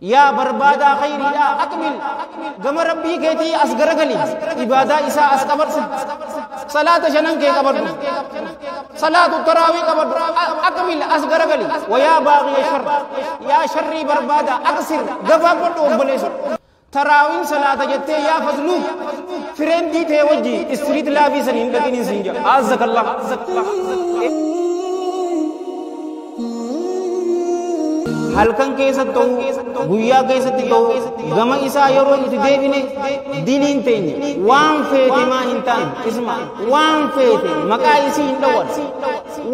يا بربادا خيري لا أكمل قم ربي كيتي أسقرقلي إبادة إساء أسقبرس صلاة شنن كي قبر صلاة التراوي قبر أكمل أسقرقلي ويا باغي الشر يا شري بربادا أقصر قبر وبليس تراوين صلاة جتة يا فضلو فرين دي توجي استريت لا في سنين لكن سنجا عزك الله halkan keessatti ta'u guyyaa keessatti ta'u gama isaa yeroo itti deebine diliin teenya waan feete maa hin taane isma waan feete maqaa isii hin dhawwan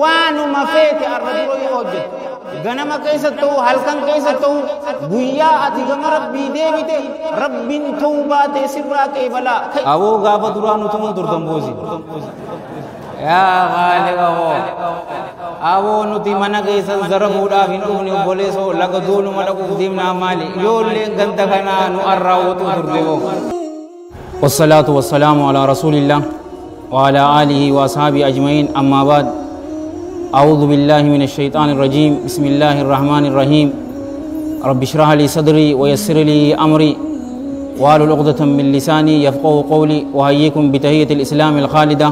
waanuma feete arra dura yoo hojjette ganama keessatti ta'u halkan keessatti ta'u guyyaa ati gama rabbii deebite rabbiin ta'uu baate sirraa qeebalaa aboo gaafa duraa nutumu turtan boosi yaa qaaliqamoo aboo nuti mana keessan zarafuudhaaf hin dhufne obboleessoo laga doonuma dhaquuf deemnaa maali ijoolleen ganda kanaa nu arraawwatu turte boo wassalaatu wassalaamu alaa rasuulillah wa alaa aalihi wa ashaabihi ajma'iin ammaa baad أعوذ بالله من الشيطان الرجيم بسم الله الرحمن الرحيم رب اشرح لي صدري ويسر لي أمري واحلل عقدة من لساني يفقهوا قولي وأحييكم بتحية الإسلام الخالدة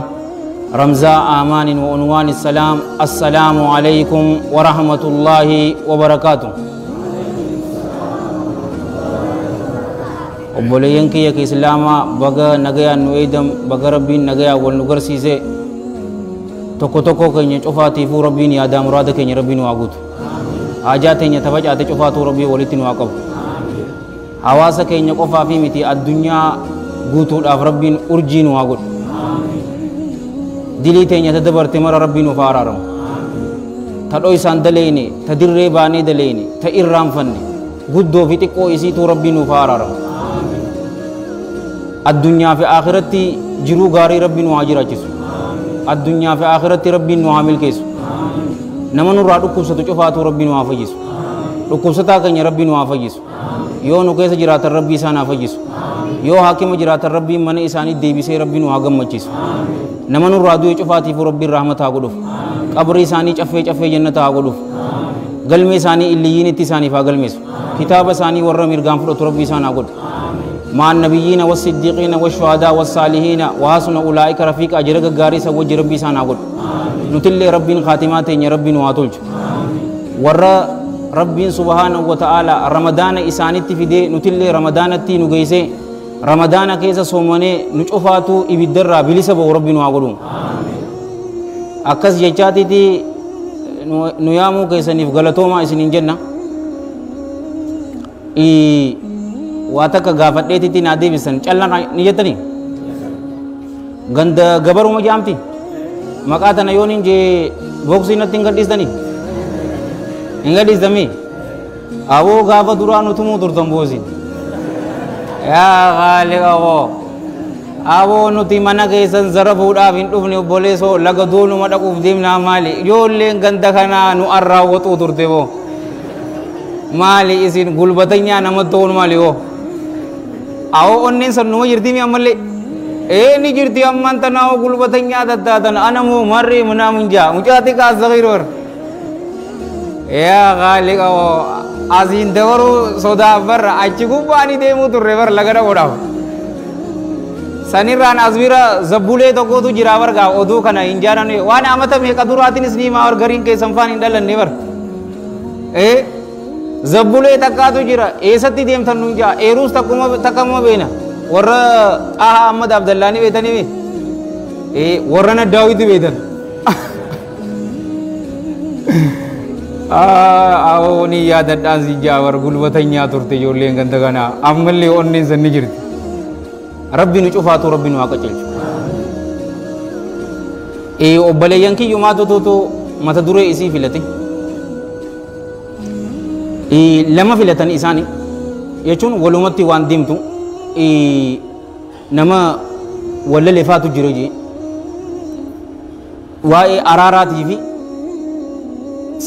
رمزاء آمان وعنوان السلام السلام عليكم ورحمة الله وبركاته obboleeyyan kiyya ka islaamaa baga nagayaan nu eedam baga rabbiin nagayaa wal nu garsiise tokko tokko keenya cufaatiifuu rabbiin yaadaa muraada keenya rabbiin waa guutu haajaa teenya tafacaate cufaatuu rabbii walitti nu haa qabu hawaasa keenya qofaa fi miti addunyaa guutuudhaaf rabbiin urjii nu haa godhu dilii teenya ta dabarte mara rabbii nuuf haa araaramu ta dhoysaan daleeyne ta dirree baanee daleeyne ta irraanfanne guddoo fi xiqqoo isiituu rabbii nuuf haa araaramu addunyaa fi aakiratti jiruu gaarii rabbii nu haa jiraachisu addunyaa fi aakiratti rabbiin nu haa milkeessu nama nurraa dhukkubsatu cufaatuu rabbii nu haa fayyisu dhukkubsataa keenya rabbii nu haa fayyisu yoo nu keessa jiraatan rabbii isaan haa fayyisu yoo haakima jiraatan rabbiin mana isaanii deebisee rabbii nu haa gammachiisu nama nurraa du'e cufaatiif rabbiin rahmata haa godhuuf qabri isaanii caffee jannata haa godhuuf galmee isaanii illiyyiin itti isaaniif haa galmeessu kitaaba isaanii warra mirgaan fudhatu rabbii isaan haa godhu مع النبيين والصديقين والشهداء والصالحين وحسن أولئك رفيقا أجر غاري سوج ربي سانا قول نتل ربين خاتمات يا ربي نواتولج ور ربي سبحانه وتعالى رمضان إساني تفيدي نتل رمضان تي نجيسه رمضان كيسا سومني نشوفاتو إبدر بليس بو ربي نواقولون أكس جاتي تي نيامو كيسا نفغلتوما إسنين جنة waataka gaafadheetitti naa deebisan callaan ni jettani ganda gabaruma jaamti maqaa tana yoon hin jee boksii natti hin gadhiistani hin gadhiistami aboo gaafa duraa nutumuu turtan boosi yaa qaaliqaqoo aboo nuti mana keessan zarafuudhaaf hin dhufne obboleessoo laga doonuma dhaquuf deemnaa maali ijoolleen ganda kanaa nu arraawwatuu turte boo maali isin gulbatanyaa namatti ta'uun maali boo आओ अन्ने सन नो जिर्ती में अमले ni jirti amman tanaa gulbatanya daddatan anamu marri munamunja mujati ka zaghirur ya khaliq azin dawaru soda bar achigu bani demu turre bar lagada oda saniran azmira zabule to ko tu jiravar ga odu kana injana ne wana amata me kaduratin isnima aur garin ke samfan indalan ne bar zabule takatu jira esatti dem thanunja erus takama bena warra aha ahmad abdullah ni betani be warra na dawid betan awo ni yada dan si jawar gulbatanya turte jolle ganda kana amalle onni sanni jirti rabbi nu cufatu rabbi nu aqacilchu obbale yanki yumatu to mata dure isi filati lama filatan isani yechun walumatti wan dimtu nama walla lefatu jiroji wae ararati fi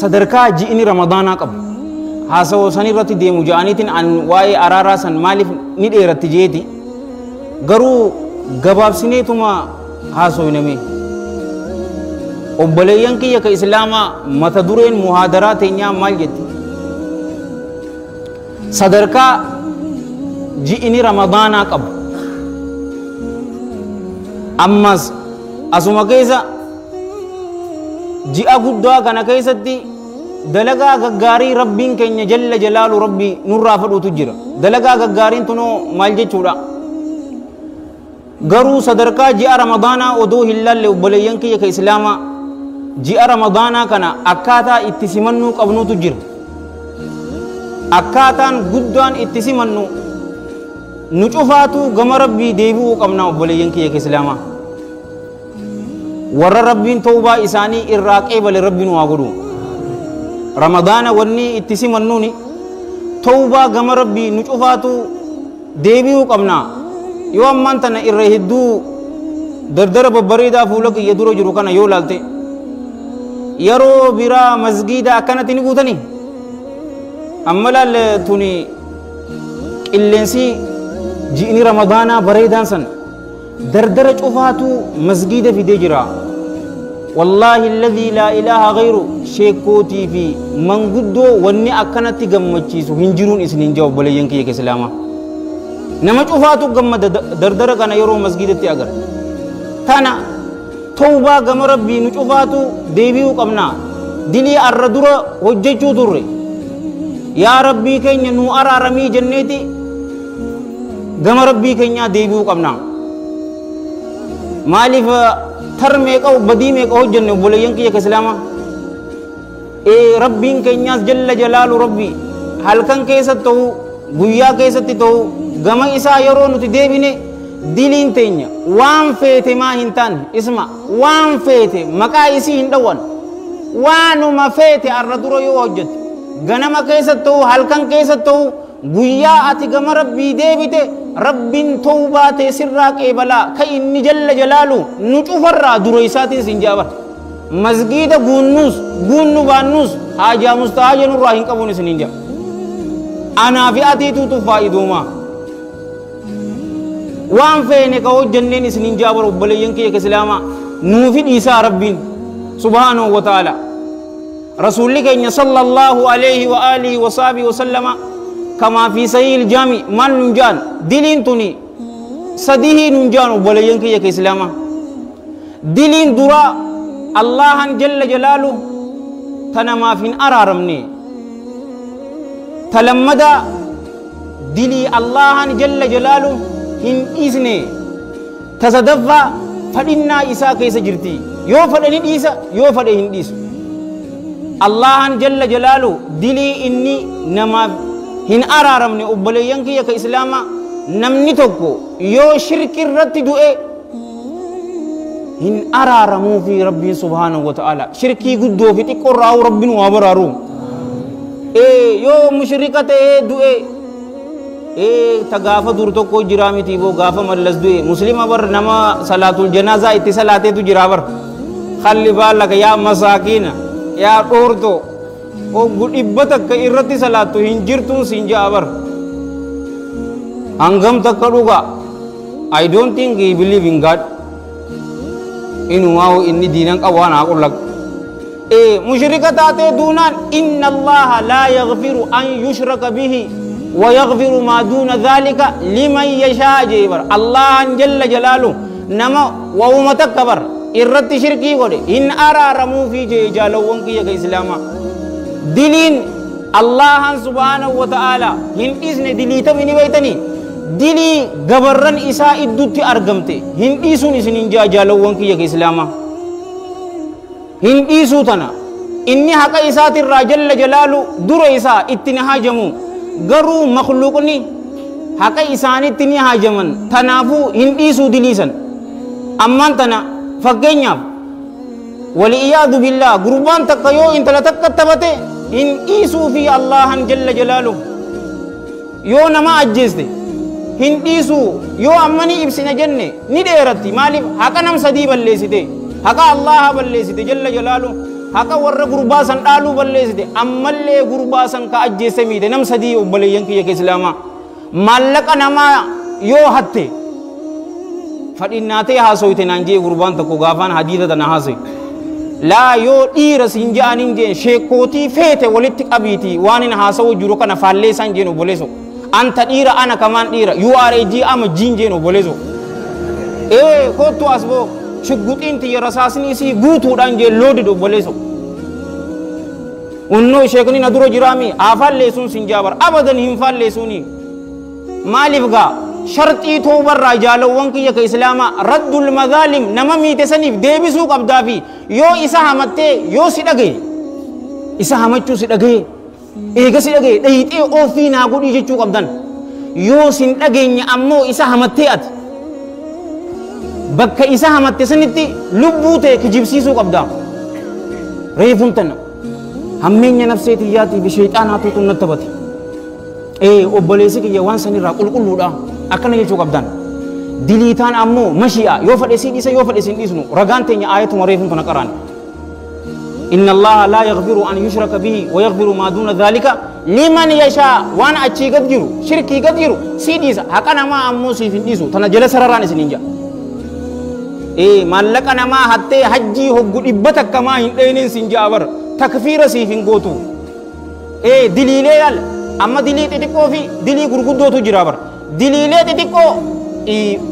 sadarkaa ji'ini ramadaanaa qabu haasawoo sanirratti deemu ja'aniitiin an waa'ee araaraa san maaliif ni dheeratti jeeti garuu gabaabsineetuma haasoyname obboleeyyan kiyya ka islaamaa mata dureen muhaadaraa teenyaa maal jetti sadarkaa ji'ini ramadaanaa qabu. Ammas asuma keessa ji'a guddaa kana keessatti dalagaa gaggaarii rabbiin keenya jalla jalaalu rabbii nurraa fudhutu jira. Dalagaa gaggaariin tunoo maal jechuudha? Garuu sadarkaa ji'a ramadaanaa odoo hin laalle obboleeyyan kiyya ka islaamaa ji'a ramadaanaa kana akkaataa itti simannuu qabnutu jira. Akkaataan guddaan itti simannu nu cufaatu gama rabbii deebi'uu qabna obboleeyyan kiyya ka islaamaa. Warra rabbiin tawbaa isaanii irraa qeebale rabbiin waa godhu. Ramadaana wanni itti simannuuni tawbaa gama rabbii nu cufaatu deebi'uu qabna. Yoo ammaan tana irra hedduu dardara babbareedaa fuula kiyya dura jiru kana yoo laalte yeroo biraa masgiida akkanatti ni guutanii amma laal tuni qilleensi ji'ini ramadaanaa bareedaan san dardara cufaatu masgiida fidee jira. Wallaahi alladhii laa ilaaha ghayru sheekootii fi manguddoo wanni akkanatti gammachiisu hin jiruun isiniin jaa obboleeyyan kiyya ka islaamaa. Nama cufaatu gammada dardara kana yeroo masgiidatti agar. Tana tawbaa gama rabbii nu cufaatu deebi'uu qabna. Dilii arra dura hojjechuu turre. Yaa rabbii keenya nu araaramii jenneeti gama rabbii keenyaa deebi'uu qabna. Maaliif tar meeqa badii meeqa hojjenne obboleeyyan kiyya ka islaamaa? Rabbiin keenyaas jalla jalaalu rabbii halkan keessatti ta'u guyyaa keessatti ta'u gama isaa yeroo nuti deebine diliin teenya waan feete maa hin taane isma waan feete maqaa isii hin dhawwan waanuma feete arra dura yoo hojjette ganama keessatti ta'u halkan keessatti ta'u guyyaa ati gama rabbii deebite rabbiin tawbaa tee sirraa qeebalaa ka inni jalla jalaalu nu cufarraa dura isaatiin sin jaabar masgiida guunnu baannus haajaa mustahaaja nurraa hin qabuun isiniin jaa anaa fi atiituutu faayiduumaa waan feene ka hojjanneen isiniin jaabar obboleeyyan kiyya ka islaamaa nuufi dhiisaa rabbiin subhaanahu wa ta'ala rasuulli keenya sallallahu alayhi wa alihi wa sahbihi wa sallama كما في صحيح الجامع من نجان دلين توني صديه نجان وبليان كي كإسلاما دلين درا الله جل جلاله تنما فين أرارمني تلمدا دلي الله جل جلاله هن إذنه تصدفا فإننا إسا كيس جرتي يو فدني إسا يو فدهن إس الله جل جلاله دلي إني نما hin araaramne obboleeyyan kiyya ka islaamaa namni tokko yoo shirki irratti du'e hin araaramuu fi rabbiin subhaanahu wa ta'ala shirkii guddoo fi xiqqoo irraa rabbiin waa baraaru yoo mushrika ta'ee du'e ta gaafa dur tokko jira miti boo gaafa mallas du'e muslima bar nama salaatul janaazaa itti salaateetu jira bar khalli baalaka yaa masaakiina yaa dhoortoo dhibba takka irratti salaatu hin jirtuun siin jaabar hangam takka dhuga I don't think he believe in God inumaa inni diinan qabu waan haa qullaq mushrika taatee duunaan inna allaha laa yaghfiru an yushraka bihi wa yaghfiru maa duuna dhalika liman yashaa jeebar allahan jalla jalaalu nama wauma takka bar irratti shirkii godhe hin araaramuu fi jee jaalawwan kiyya ka islaamaa دلين الله سبحانه وتعالى هن إذن دليتا مني بيتني دلي غبرن إساء الدوتي أرغمتي هن إيسون إسنين جالوان كي يك إسلاما هن إيسو تنا إني حقا إساء الرجل جلالو در إساء اتنها جمو غرو مخلوقني حقا إساني اتنها جمن تنافو هن إيسو دليسن أمان تنا فقينيا والعياذ بالله قربان تقيو انت لتكتبته ان ايسو في الله جل جلاله يو نما اجزته هن ايسو يو امني ابسنا جنة نديرتي مالف حقا نم سدي بلسته حقا الله بلسته جل جلاله حقا ور قرباسن دالو بلسته امالي قرباسن کا اجزه ميده نم سدي وبلين كي اسلاما مالك نما يو حتى فإناتي هاسويته نانجي قربان تكو غافان حديثة نهاسي لا يو دير سنجانين جين شيكوتي فيت ولت قبيتي وانين هاسو جرو كنا فالي سانجينو بوليزو أنت دير أنا كمان دير يو آر جي أم جينجينو بوليزو إيه كوتو أسبو شغوت إنتي رساسني سي غوتو دانجي لودو بوليزو ونو شيكني ندرو جرامي آفال ليسون سنجابر أبدا هم فال ليسوني مالفغا شرطي توبر رجال وانكي يك إسلاما رد المظالم نمامي تسنيف ديبسو قبدافي يو إسا همتة يو سيدغي إسا همتشو سيدغي إيغا سيدغي دهيتي أوفي ناقود إيجيشو قبدان يو سيدغي نعمو إسا همتة أت بكا إسا همتة سنتي لبوتي كجيبسيسو قبدا ريفون تنم همين نفسي تياتي بشيطاناتو تنتبتي إيه أبوليسي كي يوان سني راقل قلو دا أكنا يجو قبدان دليتان أمو مشيئة يوفد إسي ديسا يوفد إسي ديسنو رغان تيني آية مريفن تنقران إن الله لا يغفر أن يشرك به ويغفر ما دون ذلك لمن يشاء وانا أتشي قد جيرو شركي قد جيرو سي ديسا هكنا ما أمو سيفن ديسو تنجل سرران سنينجا إيه مالك أنا ما حتى حجي هقو إبتك كما هندين سنجا ور تكفير سيفن قوتو إيه دليلي يال أما دليل تتكو في دليل غرغدو تجرا بر دليل تتكو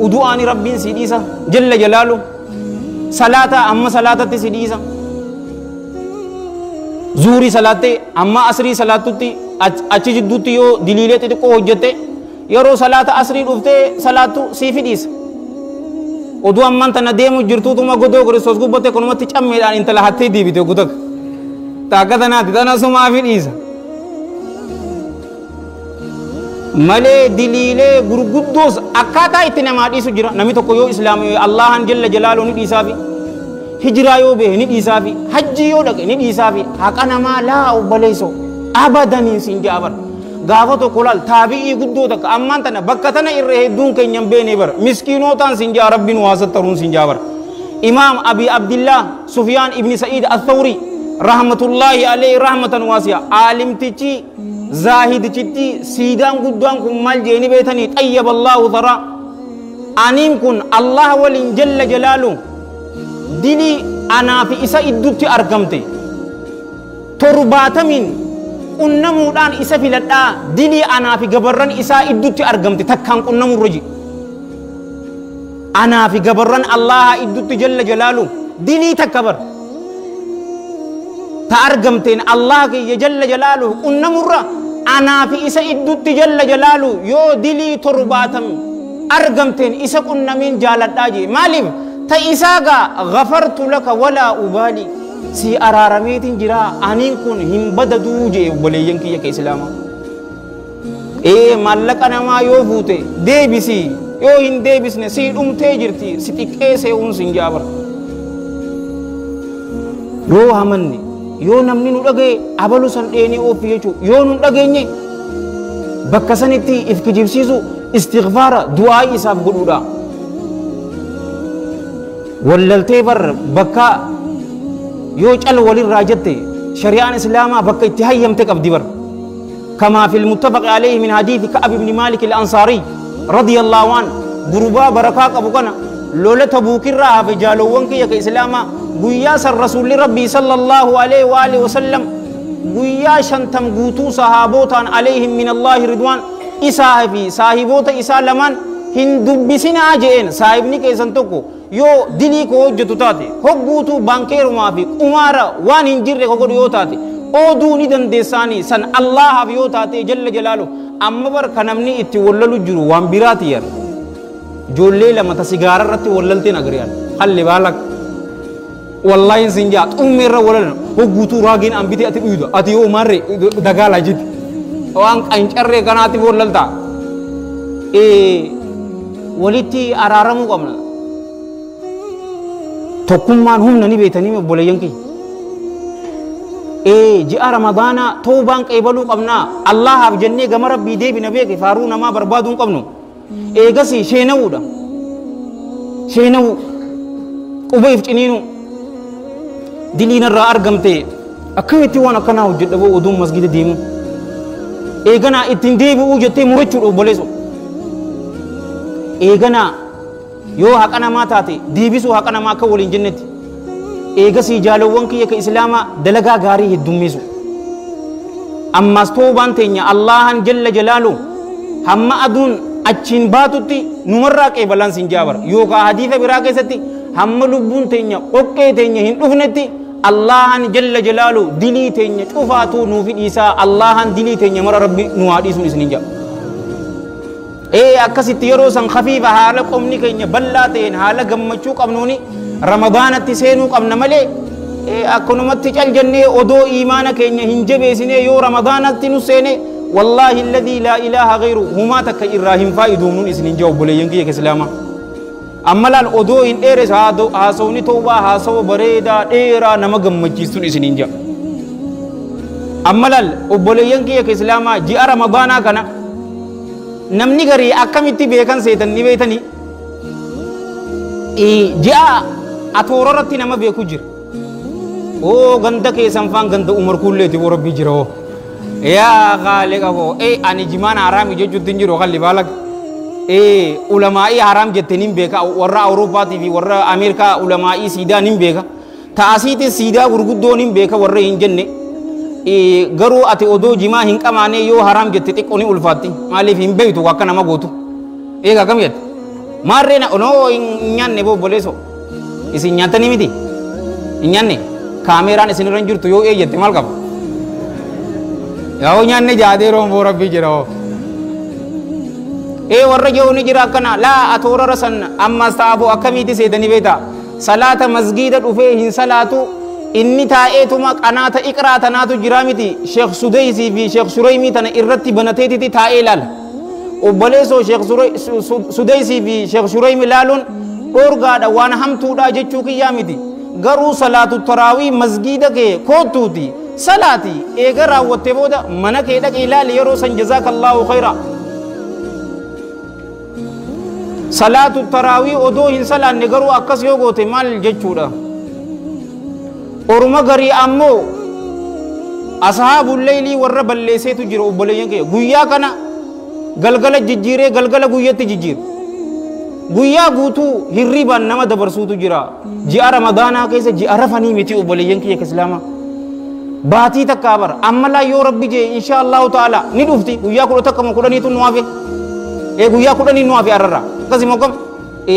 ودعاني ربين سيديسا جل جلاله صلاة أما صلاة تسيديسا زوري صلاة أما أسري صلاة تي أتشي جدوتي يو دليل تتكو هجته يرو صلاة أسري رفته صلاة سيفيديس ودو أمان تنديمو جرتو تما غدو غرسوس غبته كنوما تجمع أن انت لحتى دي بيتو غدك تاكدنا تدنا سما فيديس ملي دليلة غرغدوس أكاتا إتنا ما ديسو جرا نمي تو كيو إسلام الله جل جلاله ندي سافي هجرة يو به ندي سافي حج يو دك ندي سافي هكذا ما لا أبليسو أبدا نسين جابر غافتو كلال تابعي غدو تك أمان تنا بكتنا إره دون كينيم بيني بر مسكينو تان سنجا ربي نواسط ترون سنجا بر إمام أبي عبد الله سفيان ابن سعيد الثوري رحمة الله عليه رحمة واسعة عالم تيجي زاهد تيجي سيدان غدوان كمال جيني بيتني طيب الله ثرى أنين كن الله ولين جل جلاله دلي أنا في إسا إدوتي أرقمتي ترباتمين unnamudhaan isa filadhaa dilii anaa fi gabarran isaa iddutti argamte takkaan qunnamu roji anaa fi gabarran allaha iddutti jalla jalaalu dilii takka bar ta argamteen allah kiyya jalla jalaalu qunnamurra anaa fi isa iddutti jalla jalaalu yoo dilii torbaatam argamteen isa qunnamiin jaaladhaa jee maaliif ta isaagaa ghafartu laka walaa ubaali si araarameetiin jira aniin kun hin badaduu jee obboleeyyan kiyya ka islaama maallaqa namaa yoo fuute deebisi yoo hin deebisne si dhumtee jirti si xiqqeesee uun sin jaabar yoo hamanne yoo namni nu dhagee abalu san dheenee oofi jechuu yoo nu dhageenye bakka sanitti if kijibsiisu istighfaara du'aa isaaf godhuudha wallaltee bar bakka يو جل ولي راجته شريعة الإسلام بك اتهيم تكب دبر كما في المتفق عليه من حديث كعب بن مالك الأنصاري رضي الله عنه غربا بركاك أبو كنا لولا تبوكر راه في جالوان كي الإسلام قياس الرسول ربي صلى الله عليه وآله وسلم قياشا تم قوتو صحابوتا عليهم من الله رضوان إساه في صاحبوتا إساه لمن هندو بسنا جئين صاحبني كيسان توكو yoo dilii koo hojjetu taate hogguutu baankeerumaa fi umaara waan hin jirre kogodhu yoo taate ooduu ni dandeessaanii san allahaaf yoo taate jalla jalaalu amma bar ka namni itti wallalu jiru waan biraati yar ijoollee lama ta sigaara irratti wallalteen agariyaan halli baalak wallahi sin jaa xumme irra wallalan hogguutuu raagiin ambite ati dhuyda ati yoo marre dagaala jiti waan qancarree kanaatiif wallalta walitti araaramuu qabna tokkummaan humna ni beetanii obboleeyyan kiyya ji'a ramadaanaa toobaan qeebaluu qabnaa allahaaf jennee gama rabbii deebina beeke faaruu namaa barbaaduu hin qabnu eegasi sheenawuudha sheenawu qubeef ciniinu diliinarraa argamte akkamitti waan akkanaa hojjedha boo oduun masgida deemu eeganaa ittiin deebi'uu jettee murachuudha obboleessu eeganaa yoo haqa namaa taate deebisuu haqa namaa akka waliin jennetti eegasi jaalawwan kiyya ka islaama dalagaa gaarii heddummisu ammas toobaan teenya Allahan jalla jalaalu hamma aduun achiin baatutti numarraa qeebalaan sin jaabar yookaan hadiisa biraa keessatti hamma lubbuun teenya qoqqee teenya hin dhufnetti Allahan jalla jalaalu dilii teenya cufaatu nuufi dhiisaa Allahan dilii teenya mara rabbi nu haadhiisuun isinin jaa akkasitti yeroo san khafiifa haala qomni keenya bal'aa ta'een haala gammachuu qabnuuni ramadaanatti seenuu qabna malee akkanumatti cal jennee odoo iimaana keenya hin jabeessinee yoo ramadaanatti nu seene wallaahi alladhii laa ilaaha ghayru humaa takka irraa hin faayiduumnuun isinin jaa obboleeyyan kiyya islaamaa amma laal odoo hin dheeres haasawni toobaa haasawa bareedaa dheeraa nama gammachiistuun isinin jaa amma laal obboleeyyan kiyya islaamaa ji'a ramadaanaa kana namni garii akkamitti beekan seetan ni beetanii ji'a atoorarratti nama beeku jira ganda keessan faan ganda umar kulleeti boo rabbii jira yaa qaaliqa koo ani jimaan haraami jechuutti hin jiru qalli baalag ulamaa'ii haraam jettee nin beeka warra awurooppaatii fi warra ameerikaa ulamaa'ii siidaa nin beeka ta'asiitis siidaa gurguddoo nin beeka warra hin jenne garuu ati odoo jimaa hin qamaane yoo haraam jette xiqqoo ni ulfaatti maaliif hin beektu akka nama gootu eega kam jette maarree onoo hin nyaanne boobboleeso isin nyaatanii miti hin nyaanne kaameeraan isin irra jirtu yoo eeyyette maal qaba yoo nyaanne jaadee roon rabbii jira warra jiru ni jira akkana laa atoorara san ammas taa'abu akkamiiti seetanii beeta salaata masgiida dhufee hin salaatu inni taa'eetuma qanaata iqraa tanaatu jira miti sheekh sudeysii fi sheekh shureymi tana irratti banateetiti taa'ee ilaala obboleessoo sheekh sudeysii fi sheekh shureymi ilaaluun dhorgaadha waan hamtuudha jechuu kiyyaa miti garuu salaatu taraawii masgiida kee koottuuti salaati eega raawwatte booda mana kee dhaqi ilaali yeroo san jazaakallaahu khayra salaatu taraawii odoo hin salaanne garuu akkas yoo goote maal jechuudha orma garii ammoo ashaabul leylii warra balleesseetu jira obboleeyyan kee guyyaa kana galgala jijjiiree galgala guyyatti jijjiir guyyaa guutuu hirribaan nama dabarsuutu jira ji'a ramadaanaa keessa ji'a rafanii miti obboleeyyan kiyya islaamaa baatii takkaa bara ammalaa yoo rabbi jee insha allahu ta'ala ni dhufti guyyaa 11 nu hafe guyyaa 10 nu hafe arrarraa akkasii mokkam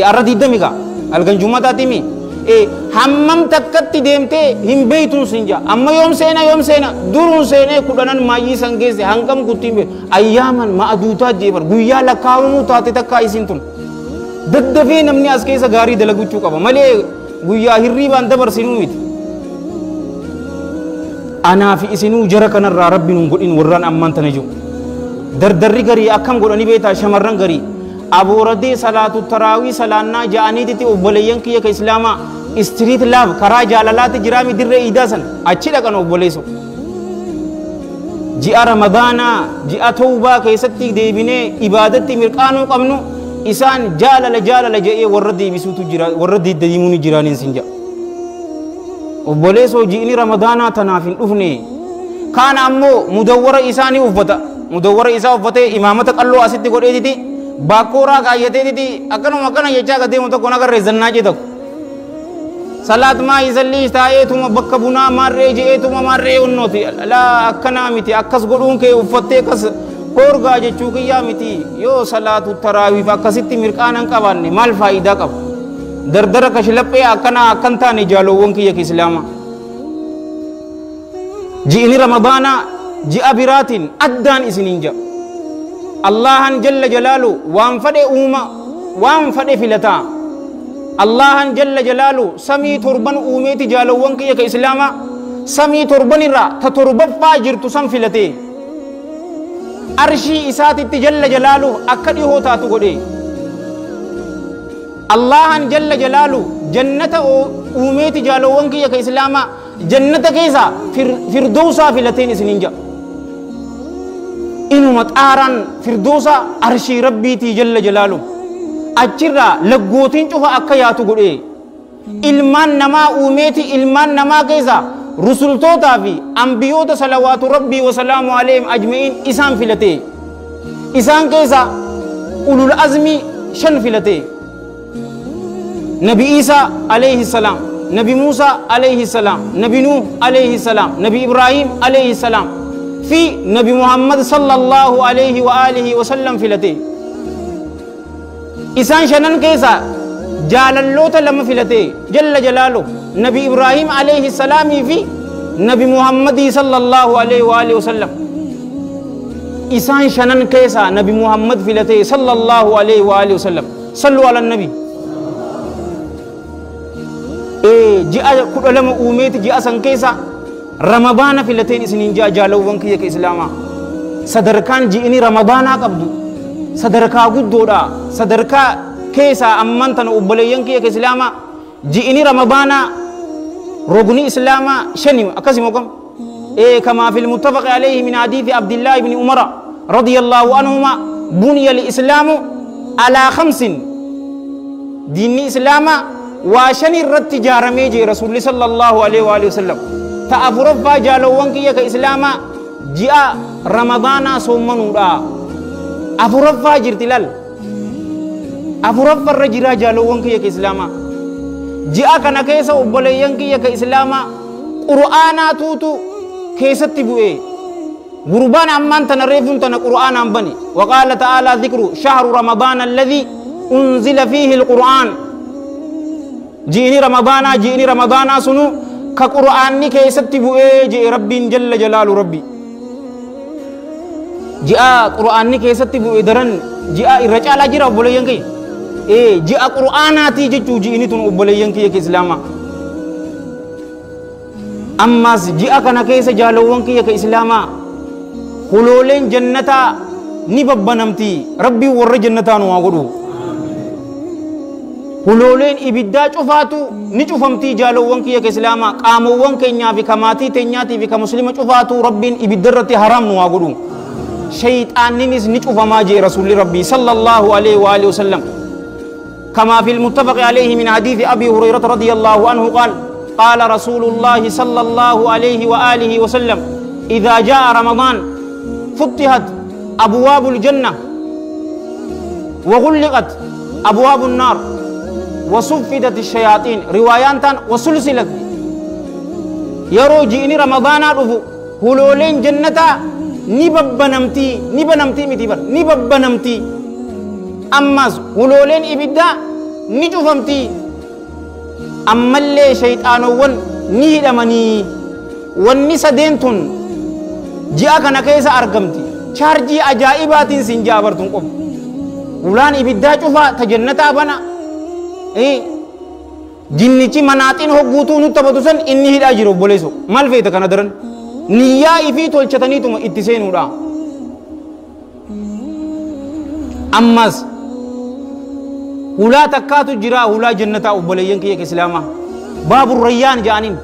arra 20 gaa halkan jummataati mi hammam takkatti deemtee hin beeytuun sin jaa amma yoom seena duruun seenee 10 maayyii san geesse hangam guttiin be ayyaaman ma'aduutaa jeebar guyyaa lakkaawamuu taate takkaa isin tun daddafee namni as keessa gaarii dalaguchuu qaba malee guyyaa hirriibaan dabarsinuu miti anaa fi isinuu jara kanarraa rabbi nun godhin warraan ammaan tana jiru dardarri garii akkam godhanii beetaa shamarran garii abooradee salaatu taraawii salaannaa ja'aniititi obboleeyyan kiyya ka islaamaa istiriit laaf karaa jaalalaatti jiraami dirree iidaa san achi dhaqan obboleessu ji'a ramadaanaa ji'a tawbaa keessatti deebinee ibaadatti mirqaanuu qabnu isaan jaalala je'ee warra deebisuutu jira warra deemuun jiraaniin sin ja'a obboleessoo ji'ini ramadaanaa tanaaf hin dhufne kaan ammoo mudawwara isaanii uffata mudawwara isaa uffatee imaamata qalloo asitti godheetiti baakooraa kaayyateetiti akkana jechaa ka deemu tokko nagarree zannaacee tokko salaat maa isallii taa'eetuma bakka bunaa maarree je'eetuma maarree unnooti laa akkanaa miti akkas godhuun kee uffattee akkas horgaa jechuu kiyyaa miti yoo salaatu taraawiif akkasitti mirqaanan qabaanne maal faayidaa qaba dardara kashlaphee akkan taane jaalowwan kiyya islaamaa ji'ini ramadaanaa ji'a biraatiin addaan isiniin ja'a allahan jalla jalaalu waan fadhe uuma waan fadhe filataa allahan jalla jalaalu samii torban uumeeti jaalowwan kiyya ka islaamaa samii torban irraa ta torbaffaa jirtu san filatee arshii isaatitti jalla jalaalu akka dhihoo taatu godhe allahan jalla jalaalu jannata uumeeti jaalowwan kiyya ka islaamaa jannata keessa firdoosaa filateen isiniin ja'a inuma xaaraan firdoosa arshii rabbiitii jalla jalaalu achirraa laggootiin cufa akka yaatu godhe ilmaan namaa uumeeti ilmaan namaa keessa rusultootaa fi ambiyoota salawaatu rabbii wasalaamu alayhim ajma'iin isaan filate isaan keessa ulul azmii 5 filate nabi Isa alayhi salam نبي موسى عليه السلام نبي نوح عليه السلام نبي إبراهيم عليه السلام في نبي محمد صلى الله عليه وآله وسلم فلته إسان شنن كيسا جال اللوت لما فلته جل جلاله نبي إبراهيم عليه السلام في نبي محمد صلى الله عليه وآله وسلم إسان شنن كيسا نبي محمد فلته صلى الله عليه وآله وسلم صلوا على النبي ji'a kudha lama uumeeti ji'a san keessa ramadaana filateen isiniin ji'a jaalawwan kiyya ka islaamaa sadarkaan ji'ini ramadaanaa qabdu sadarkaa guddoodha sadarkaa keessaa amman tana obboleeyyan kiyya ka islaamaa ji'ini ramadaanaa rogni islaamaa shani akkasimo kam كما في المتفق عليه من حديث عبد الله بن عمر رضي الله عنهما بني الإسلام على 5 دين الإسلام واشن الرت جارمي جي رسول الله صلى الله عليه وآله وسلم تأفرفا جالوان كي إسلاما جاء رمضان صومنودا أفرفا جرتلال أفرفا الرجرا جالوان كي إسلاما جاء كان كيسا أبليان كي إسلاما قرآنا توتو كيسا تبوئي غربان أمان تنريفون تنا قرآن أمبني وقال تعالى ذكر شهر رمضان الذي أنزل فيه القرآن جيني رمضانا سنو كقرآن كيست بؤي جي ربي جل جلال ربي جاء قرآن كيست بؤي درن جاء الرجال جرا بوليان كي جاء قرآناتي جتو جيني تنو بوليان كي إسلاما أما جاء كان كيس جالوان كي إسلاما خلولين جنتا نببنمتي ربي ور جنتا نواغدو خلولين إبدا شفاتو نشوفمتي جالوان كي إسلاما قاموان كينيا في كماتي تنياتي في كمسلمة شفاتو ربي إبدرتي حرام نواغدو شيطان نيس نشوفما جي رسول ربي صلى الله عليه وآله وسلم كما في المتفق عليه من حديث أبي هريرة رضي الله عنه قال رسول الله صلى الله عليه وآله وسلم إذا جاء رمضان فتحت أبواب الجنة وغلقت أبواب النار وصفدت الشياطين روايات وسلسلت يرو جيني رمضان رفو هلولين جنة نبنمتي متبر نبنمتي أماز هلولين إبدا نجفمتي أما اللي شيطانوان نيدمني والنسدينتون جاء كان كيسا أرقمتي شارجي أجائبات سنجابرتون قب ولان إبدا شفا تجنتا بنا جنتي مناتين هقوتو نتبتوسن إني هيد أجيرو بوليسو مال فيتا كان درن نيا إفي تولشتنيتم اتسين ودا أماز هلا تكاتو جرا هلا جنتا أبوليين كي إسلاما باب الريان جانين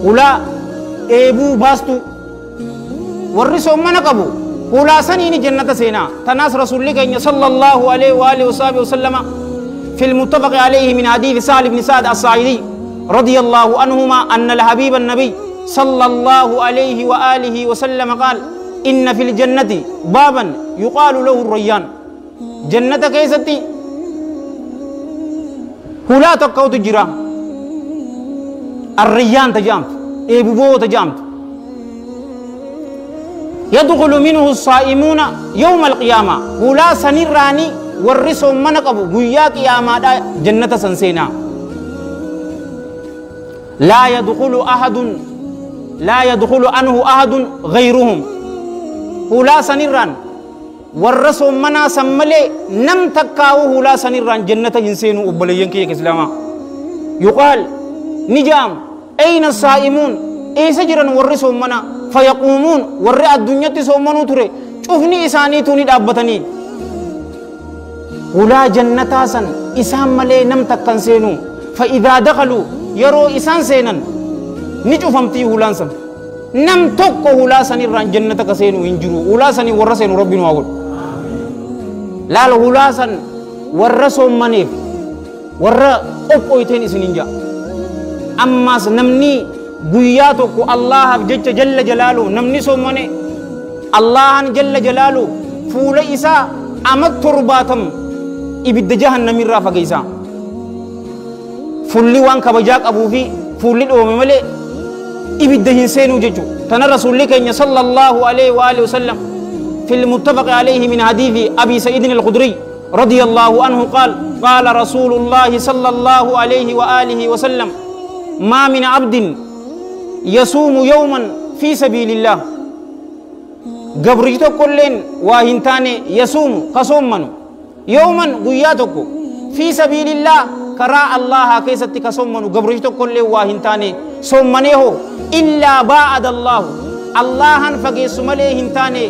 هلا إبو باستو ورسو من قبو هلا سنين جنة سينا تناس رسول الله صلى الله عليه وآله وصحبه وسلم في المتفق عليه من حديث سهل بن سعد الصاعدي رضي الله عنهما أن الحبيب النبي صلى الله عليه وآله وسلم قال إن في الجنة بابا يقال له الريان جنة كيستي هلا تقو تجرا الريان تجامت إبوبو تجامت يدخل منه الصائمون يوم القيامة هلا سنراني ورسو منقبو قيا قياما جنة سنسينا لا يدخل عنه أحد غيرهم هلا سنران ورسو منا سملي نم تكاو هلا سنران جنة إنسان أبليين كي إسلاما يقال نجام أين الصائمون أي سجرا ورسو منا فيقومون ورأ الدنيا تسومنو تري شوفني إساني توني دابتني هلا جنة سن إسان ملي نم تكن سينو فإذا دخلوا يرو إسان سينن نجوفمتي هلا سن نم توكو هلا سنران جنة كسينو إنجرو هلا سني ورسينو ربنا وقل laal hulaasan warra soommaneef warra qophooyteen isiniin ammas namni guyyaa tokko Allahaaf jecha jalla jalaalu namni soommane Allahan jalla jalaalu fuula isaa amat 70 ibidda jahannamirraa fageeysa fulli waan kabajaa qabuu fi fulli dhoome malee ibidda hin seenuu jechuudha. Tana rasuulli keenya sallallahu alaihi wa alihi wasallam في المتفق عليه من حديث أبي سعيد الخدري رضي الله عنه قال رسول الله صلى الله عليه وآله وسلم ما من عبد يصوم يوما في سبيل الله قبرجتو كلين واهنتاني يصوم كصومن يوما قياتكو في سبيل الله كراء الله كيستي كصومن قبرجتو كلين واهنتاني صومنيه إلا باعد الله فقيس مليه هنتاني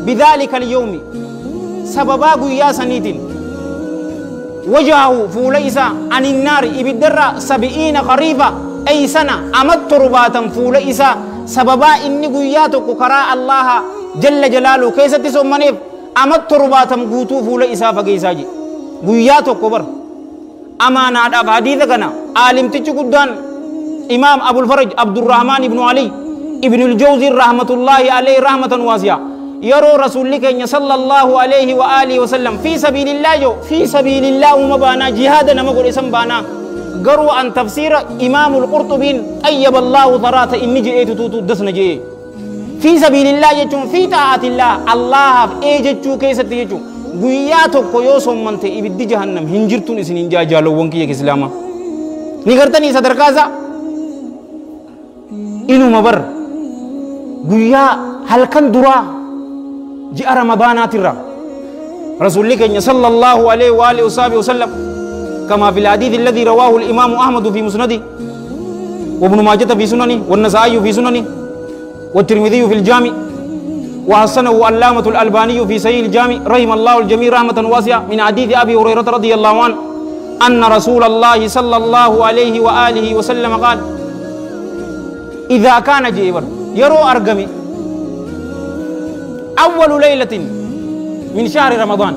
بذلك اليوم سببا قيا سنيدين وجهه فوليسا عن النار إبدر 70 قريبا أي سنة أمد ترباتا فوليسا سببا إني قياتك كراء الله جل جلاله كيسة سمنيف أمد ترباتا قوتو فوليسا فقيساجي قياتك كبر أمانا أداب حديثة كنا عالم تجي إمام أبو الفرج عبد الرحمن بن علي ابن الجوزي رحمة الله عليه رحمة واسعة يرو رسول الله صلى الله عليه وآله وسلم في سبيل الله ومبانا جهاد نمقل اسم بانا قروا عن تفسير إمام القرطبي أيب الله ثرات إني جئت توتو دسنا جئ في سبيل الله يجون في طاعة الله إيجتشو كيست يجون قياتو كيوسهم من تئبد جهنم هنجرتون إسنين جالو وانكي إسلاما نغرتني sadarkaa إنو مبر قيا هل كان درا ji'a ramadaanaatirra رسول الله صلى الله عليه وآله وصحبه وسلم كما في الحديث الذي رواه الإمام أحمد في مسنده وابن ماجه في سننه والنسائي في سننه والترمذي في الجامع وحسنه علامة الألباني في صحيح الجامع رحم الله الجميع رحمة واسعة من حديث أبي هريرة رضي الله عنه أن رسول الله صلى الله عليه وآله وسلم قال إذا كان جيبر يرو أرقمي أول ليلة من شهر رمضان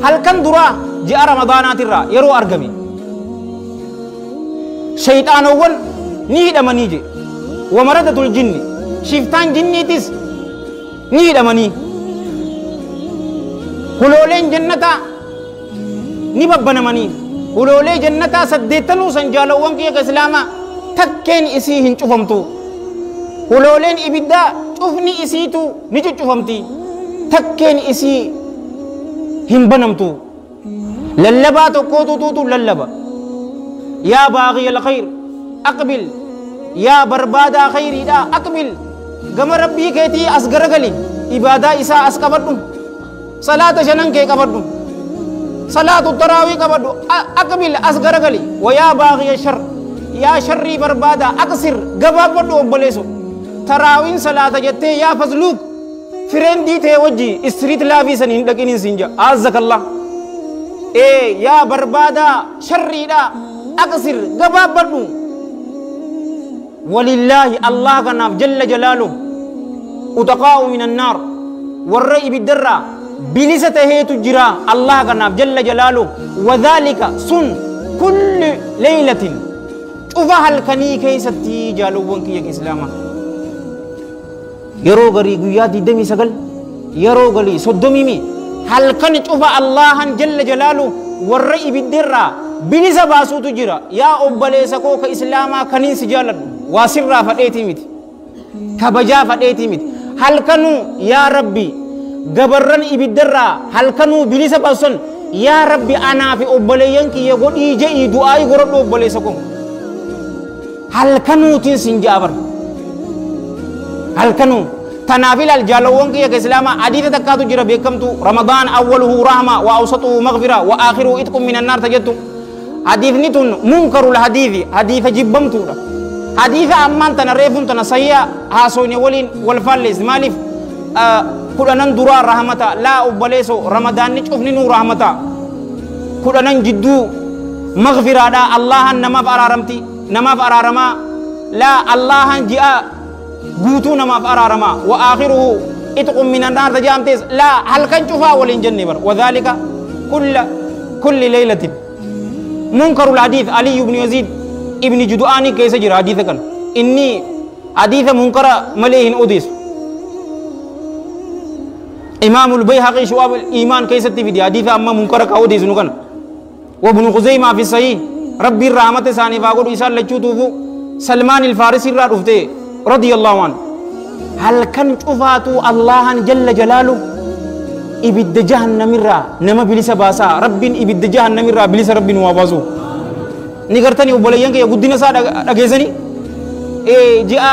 هل كان درا جاء رمضانات الرا يرو أرقمي شيطان أول نيد أمانيجي ومردة الجن شفتان جنيتس نيد أماني هلولين جنة نببنا مني هلولين جنة سديتنو سنجالوان كي إسلاما تكين إسيهن شفمتو هلولين إبدا شوفني إسيتو نجو شوفمتي تكين إسي هنبنمتو للبا تقوتو توتو للبا يا باغي الخير أقبل يا بربادا خيري دا أقبل قم ربي كيتي أسقر قلي إبادة إسا أسقبردو صلاة شنن كي قبردو صلاة التراوي قبردو أقبل أسقر قلي ويا باغي الشر يا شري بربادا أقصر قبردو أبليسو تراوين صلاة جتة يا فزلوك فرندي تي وجي استريت لافي سنين لكن سنجا عزك الله إيه يا بربادا شري دا أقصر قبردو ولله الله كناف جل جلاله أتقاء من النار والرأي بالدرة بلسته تجرى الله كناف جل جلاله وذلك سن كل ليلة شوفها الكني كيستي جالوان كي إسلاما يرو غري قيادي دمي سقل يرو غري صدمي مي هل كان شوفها الله جل جلاله والرأي بالدرة بلسة باسو تجرى يا أبالي سكوك إسلاما كنين سجالة واسرة فديتي ميت كبجا فديتي ميت هل كانوا يا ربي غبرن إبدرا هل كانوا بلسة باسون يا ربي أنا في أباليان كي يقول إيجي دعاي غرب أبالي سكوم هل كانوا تنسين جابر هل كانوا تنافل الجالوان كي إسلاما حديث تكاتو جرى بيكمتو رمضان أوله رحمة وأوسطه مغفرة وآخره إتكم من النار تجدتم حديث نتون منكر الحديث حديث جبمتو حديث أمان تنريفون تنسيا هاسوني ولين والفالس مالف كلنا ندرا رحمتا لا أبليسو رمضان نشوف نور رحمتا كلنا جدو مغفرة دا الله نما فرارمتي نما فرارما لا الله جاء قوتو نما فرارما وآخره إتقم من النار تجامتيس لا هل كان شوفا ولين جنبر وذلك كل ليلة منكر الحديث علي بن يزيد ابن جدعاني كيس جرى حديثا كان إني حديث منكر مليهن أديس إمام البيهقي شعب الإيمان كيس تفيد حديث أما منكر كأوديس نكان وابن خزيمة في الصحيح ربي الرحمة ثاني فاقول إسال لجوتوفو سلمان الفارسي رادفته رضي الله عنه هل كان شفاتو الله جل جلاله إبد جهنم الرا نما بلس باسا رب إبد جهنم الرا بلس رب وابازو نقرتني وبليانك يا قدنا ساد أجهزني جاء